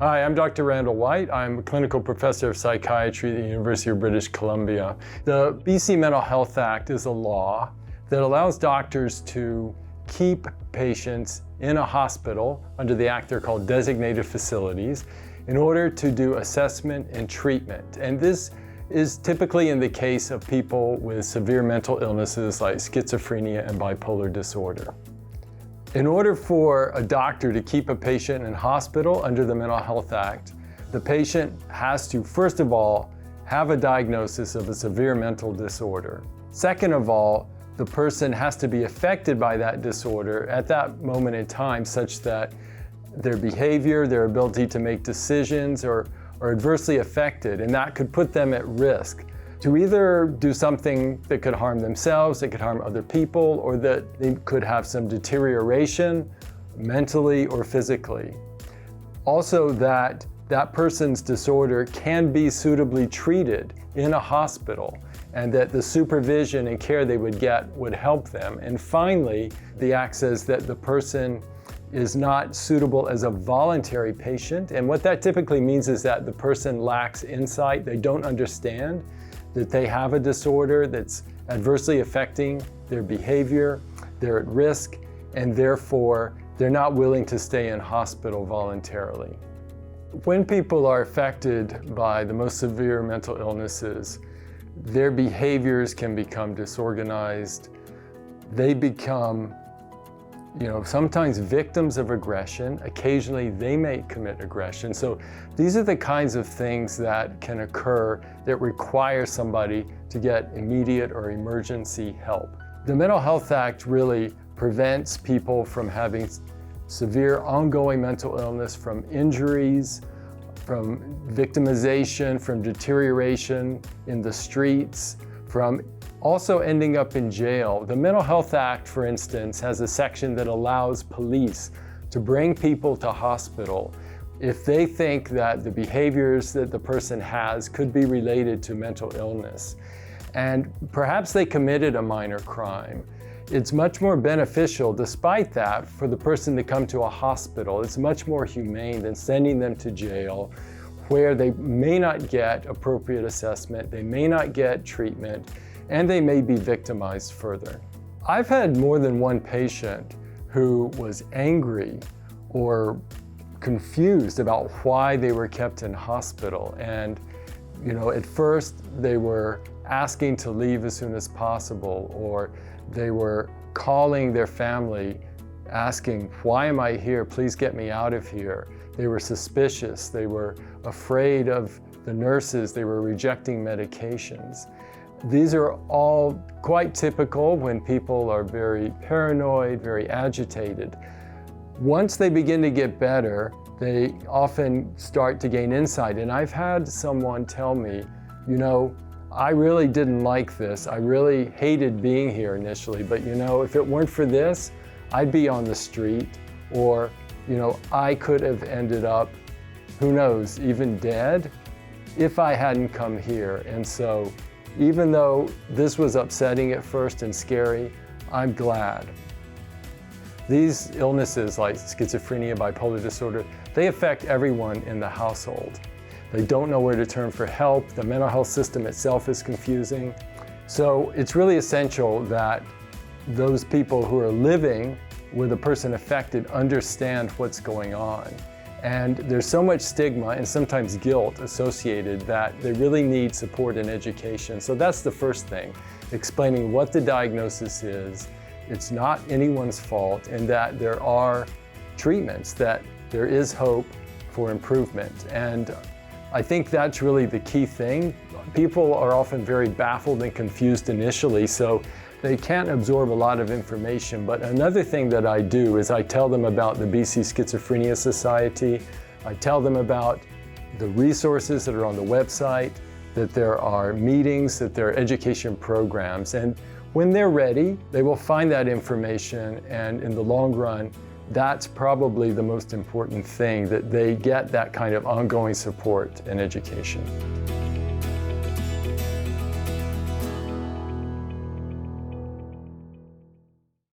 Hi, I'm Dr. Randall White. I'm a clinical professor of psychiatry at the University of British Columbia. The BC Mental Health Act is a law that allows doctors to keep patients in a hospital. Under the act, they're called designated facilities, in order to do assessment and treatment. And this is typically in the case of people with severe mental illnesses like schizophrenia and bipolar disorder. In order for a doctor to keep a patient in hospital under the Mental Health Act, the patient has to, first of all, have a diagnosis of a severe mental disorder. Second of all, the person has to be affected by that disorder at that moment in time, such that their behavior, their ability to make decisions are adversely affected, and that could put them at risk to either do something that could harm themselves, that could harm other people, or that they could have some deterioration mentally or physically. Also, that person's disorder can be suitably treated in a hospital, and that the supervision and care they would get would help them. And finally, the act says that the person is not suitable as a voluntary patient. And what that typically means is that the person lacks insight, they don't understand that they have a disorder that's adversely affecting their behavior, they're at risk, and therefore they're not willing to stay in hospital voluntarily. When people are affected by the most severe mental illnesses, their behaviors can become disorganized. They become, sometimes victims of aggression. Occasionally they may commit aggression. So these are the kinds of things that can occur that require somebody to get immediate or emergency help. The Mental Health Act really prevents people from having severe ongoing mental illness, from injuries, from victimization, from deterioration in the streets, from also ending up in jail. The Mental Health Act, for instance, has a section that allows police to bring people to hospital if they think that the behaviors that the person has could be related to mental illness. And perhaps they committed a minor crime. It's much more beneficial, despite that, for the person to come to a hospital. It's much more humane than sending them to jail, where they may not get appropriate assessment, they may not get treatment, and they may be victimized further. I've had more than one patient who was angry or confused about why they were kept in hospital. And at first they were asking to leave as soon as possible, or they were calling their family asking, "Why am I here? Please get me out of here." They were suspicious, they were afraid of the nurses, they were rejecting medications. These are all quite typical when people are very paranoid, very agitated. Once they begin to get better, they often start to gain insight. And I've had someone tell me, I really didn't like this. I really hated being here initially, but if it weren't for this, I'd be on the street, or I could have ended up, who knows, even dead if I hadn't come here. And so even though this was upsetting at first and scary, I'm glad. These illnesses like schizophrenia, bipolar disorder, they affect everyone in the household. They don't know where to turn for help. The mental health system itself is confusing. So it's really essential that those people who are living with a person affected understand what's going on. And there's so much stigma and sometimes guilt associated that they really need support and education. So that's the first thing, explaining what the diagnosis is. It's not anyone's fault, and that there are treatments, that there is hope for improvement. And I think that's really the key thing. People are often very baffled and confused initially, so they can't absorb a lot of information. But another thing that I do is I tell them about the BC Schizophrenia Society. I tell them about the resources that are on the website, that there are meetings, that there are education programs. And when they're ready, they will find that information, and in the long run, that's probably the most important thing, that they get that kind of ongoing support and education.